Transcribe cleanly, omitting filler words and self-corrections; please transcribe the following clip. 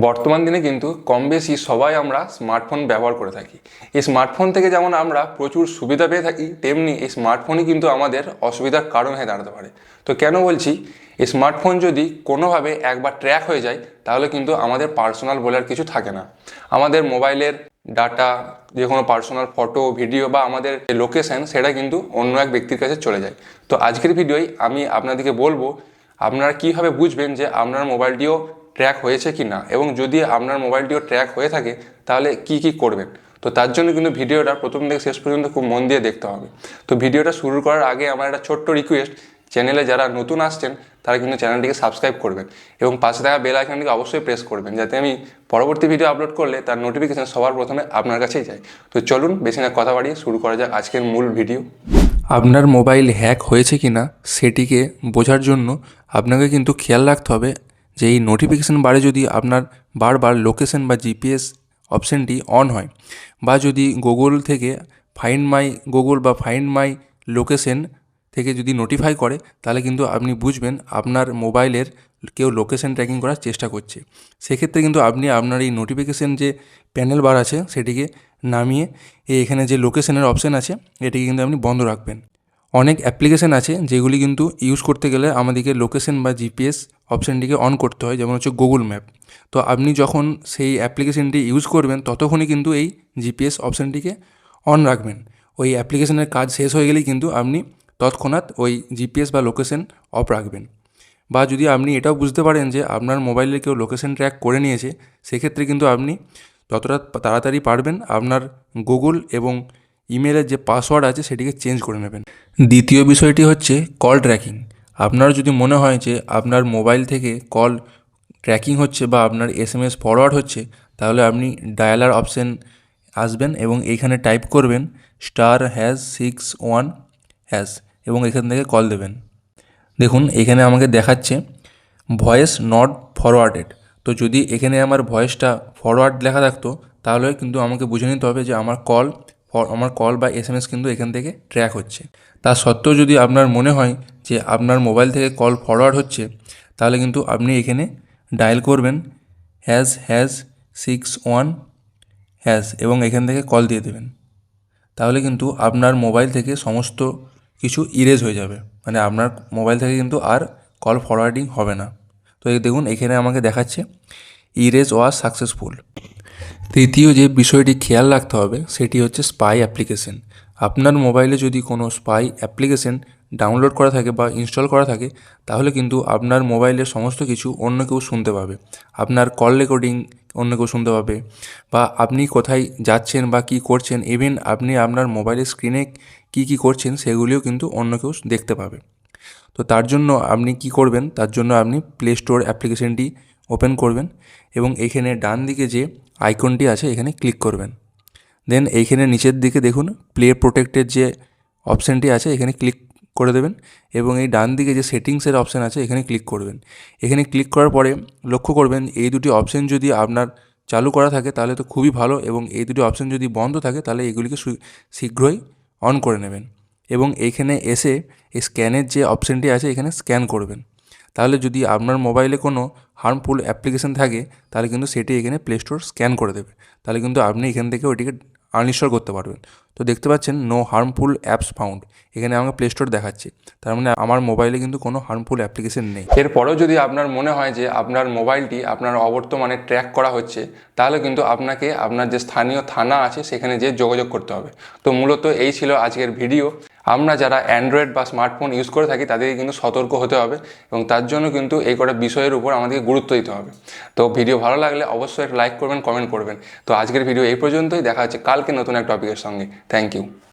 বর্তমান দিনে কিন্তু কম বেশি সবাই আমরা স্মার্টফোন ব্যবহার করে থাকি। এই স্মার্টফোন থেকে যেমন আমরা প্রচুর সুবিধা পেয়ে থাকি, তেমনি এই স্মার্টফোনই কিন্তু আমাদের অসুবিধার কারণ হয়ে দাঁড়াতে পারে। তো কেন বলছি, এই স্মার্টফোন যদি কোনোভাবে একবার ট্র্যাক হয়ে যায় তাহলে কিন্তু আমাদের পার্সোনাল বলার কিছু থাকে না। আমাদের মোবাইলের ডাটা, যে কোনো পার্সোনাল ফটো, ভিডিও বা আমাদের লোকেশন, সেটা কিন্তু অন্য এক ব্যক্তির কাছে চলে যায়। তো আজকের ভিডিওয় আমি আপনাদেরকে বলবো আপনারা কীভাবে বুঝবেন যে আপনার মোবাইলটিও ট্র্যাক হয়েছে কি না, এবং যদি আপনার মোবাইলটিও ট্র্যাক হয়ে থাকে তাহলে কি করবেন। তো তার জন্য কিন্তু ভিডিওটা প্রথম থেকে শেষ পর্যন্ত খুব মন দিয়ে দেখতে হবে। তো ভিডিওটা শুরু করার আগে আমার একটা ছোট্ট রিকোয়েস্ট, চ্যানেলে যারা নতুন আসছেন তারা কিন্তু চ্যানেলটিকে সাবস্ক্রাইব করবেন এবং পাশে থাকা বেল আইকনটিকে অবশ্যই প্রেস করবেন, যাতে আমি পরবর্তী ভিডিও আপলোড করলে তার নোটিফিকেশান সবার প্রথমে আপনার কাছেই যায়। তো চলুন বেশি না কথা বাড়িয়ে শুরু করা যাক আজকের মূল ভিডিও। আপনার মোবাইল হ্যাক হয়েছে কি না সেটিকে বোঝার জন্য আপনাকে কিন্তু খেয়াল রাখতে হবে যে এই নোটিফিকেশান বারে যদি আপনার বারবার লোকেশন বা জিপিএস অপশানটি অন হয়, বা যদি গুগল থেকে ফাইন্ড মাই গুগল বা ফাইন্ড মাই লোকেশন থেকে যদি নোটিফাই করে, তাহলে কিন্তু আপনি বুঝবেন আপনার মোবাইলের কেউ লোকেশন ট্র্যাকিং করার চেষ্টা করছে। সেক্ষেত্রে কিন্তু আপনি আপনার এই নোটিফিকেশান যে প্যানেল বার আছে সেটিকে নামিয়ে এখানে যে লোকেশনের অপশান আছে এটিকে কিন্তু আপনি বন্ধ রাখবেন। অনেক অ্যাপ্লিকেশান আছে যেগুলি কিন্তু ইউজ করতে গেলে আমাদেরকে লোকেশন বা জিপিএস অপশানটিকে অন করতে হয়, যেমন হচ্ছে গুগল ম্যাপ। তো আপনি যখন সেই অ্যাপ্লিকেশানটি ইউজ করবেন ততক্ষণই কিন্তু এই জিপিএস অপশানটিকে অন রাখবেন। ওই অ্যাপ্লিকেশানের কাজ শেষ হয়ে গেলেই কিন্তু আপনি তৎক্ষণাৎ ওই জিপিএস বা লোকেশন অফ রাখবেন। বা যদি আপনি এটাও বুঝতে পারেন যে আপনার মোবাইলে কেউ লোকেশন ট্র্যাক করে নিয়েছে, সেক্ষেত্রে কিন্তু আপনি যতটা তাড়াতাড়ি পারবেন আপনার গুগল এবং ইমেলের যে পাসওয়ার্ড আছে সেটিকে চেঞ্জ করে নেবেন। দ্বিতীয় বিষয়টি হচ্ছে কল ট্র্যাকিং। আপনার যদি মনে হয় যে আপনার মোবাইল থেকে কল ট্র্যাকিং হচ্ছে বা আপনার এসএমএস ফরওয়ার্ড হচ্ছে, তাহলে আপনি ডায়ালার অপশান আসবেন এবং এইখানে টাইপ করবেন *61# এবং এখান থেকে কল দেবেন। দেখুন এখানে আমাকে দেখাচ্ছে ভয়েস নট ফরওয়ার্ডেড। তো যদি এখানে আমার ভয়েসটা ফরওয়ার্ড লেখা থাকতো তাহলে কিন্তু আমাকে বুঝে নিতে হবে যে আমার কল বা এসএমএস কিন্তু এখান থেকে ট্র্যাক হচ্ছে। তা সত্ত্বেও যদি আপনার মনে হয় যে আপনার মোবাইল থেকে কল ফরওয়ার্ড হচ্ছে, তাহলে কিন্তু আপনি এখানে ডায়াল করবেন #61# এবং এখান থেকে কল দিয়ে দেবেন। তাহলে কিন্তু আপনার মোবাইল থেকে সমস্ত কিছু ইরেজ হয়ে যাবে, মানে আপনার মোবাইল থেকে কিন্তু আর কল ফরওয়ার্ডিং হবে না। তো এই দেখুন এখানে আমাকে দেখাচ্ছে ইরেজ ওয়াজ সাকসেসফুল। তৃতীয় যে বিষয়টি খেয়াল রাখতে হবে সেটি হচ্ছে স্পাই অ্যাপ্লিকেশন। আপনার মোবাইলে যদি কোনো স্পাই অ্যাপ্লিকেশন ডাউনলোড করা থাকে বা ইনস্টল করা থাকে, তাহলে কিন্তু আপনার মোবাইলের সমস্ত কিছু অন্য কেউ শুনতে পাবে। আপনার কল রেকর্ডিং অন্য কেউ শুনতে পাবে, বা আপনি কোথায় যাচ্ছেন বা কী করছেন, ইভেন আপনি আপনার মোবাইলের স্ক্রিনে কী করছেন সেগুলিও কিন্তু অন্য কেউ দেখতে পাবে। তো তার জন্য আপনি কি করবেন, তার জন্য আপনি প্লে স্টোর অ্যাপ্লিকেশনটি ওপেন করবেন এবং এখানে ডান দিকে যে আইকনটি আছে এখানে ক্লিক করবেন। দেন এইখানে নিচের দিকে দেখুন প্লে প্রোটেক্টের যে অপশানটি আছে এখানে ক্লিক করে দেবেন এবং এই ডান দিকে যে সেটিংসের অপশান আছে এখানে ক্লিক করবেন। এখানে ক্লিক করার পরে লক্ষ্য করবেন এই দুটি অপশান যদি আপনার চালু করা থাকে তাহলে তো খুবই ভালো, এবং এই দুটি অপশান যদি বন্ধ থাকে তাহলে এগুলিকে শীঘ্রই অন করে নেবেন। এবং এইখানে এসে এই স্ক্যানের যে অপশানটি আছে এখানে স্ক্যান করবেন। তাহলে যদি আপনার মোবাইলে কোনো হার্মফুল অ্যাপ্লিকেশান থাকে তাহলে কিন্তু সেটি এখানে প্লে স্টোর স্ক্যান করে দেবে, তাহলে কিন্তু আপনি এখান থেকে ওইটিকে আনইনস্টল করতে পারবেন। তো দেখতে পাচ্ছেন নো হার্মফুল অ্যাপস ফাউন্ড, এখানে আমাকে প্লে স্টোর দেখাচ্ছে, তার মানে আমার মোবাইলে কিন্তু কোনো হার্মফুল অ্যাপ্লিকেশান নেই। এরপরেও যদি আপনার মনে হয় যে আপনার মোবাইলটি আপনার অবর্তমানে ট্র্যাক করা হচ্ছে, তাহলে কিন্তু আপনাকে আপনার যে স্থানীয় থানা আছে সেখানে যেয়ে যোগাযোগ করতে হবে। তো মূলত এই ছিল আজকের ভিডিও। আমরা যারা অ্যান্ড্রয়েড বা স্মার্টফোন ইউজ করে থাকি তাদেরকে কিন্তু সতর্ক হতে হবে, এবং তার জন্য কিন্তু এই কটা বিষয়ের উপর আমাদেরকে গুরুত্ব দিতে হবে। তো ভিডিও ভালো লাগলে অবশ্যই একটা লাইক করবেন, কমেন্ট করবেন। তো আজকের ভিডিও এই পর্যন্তই, দেখা হচ্ছে কালকে নতুন এক টপিকের সঙ্গে। Thank you.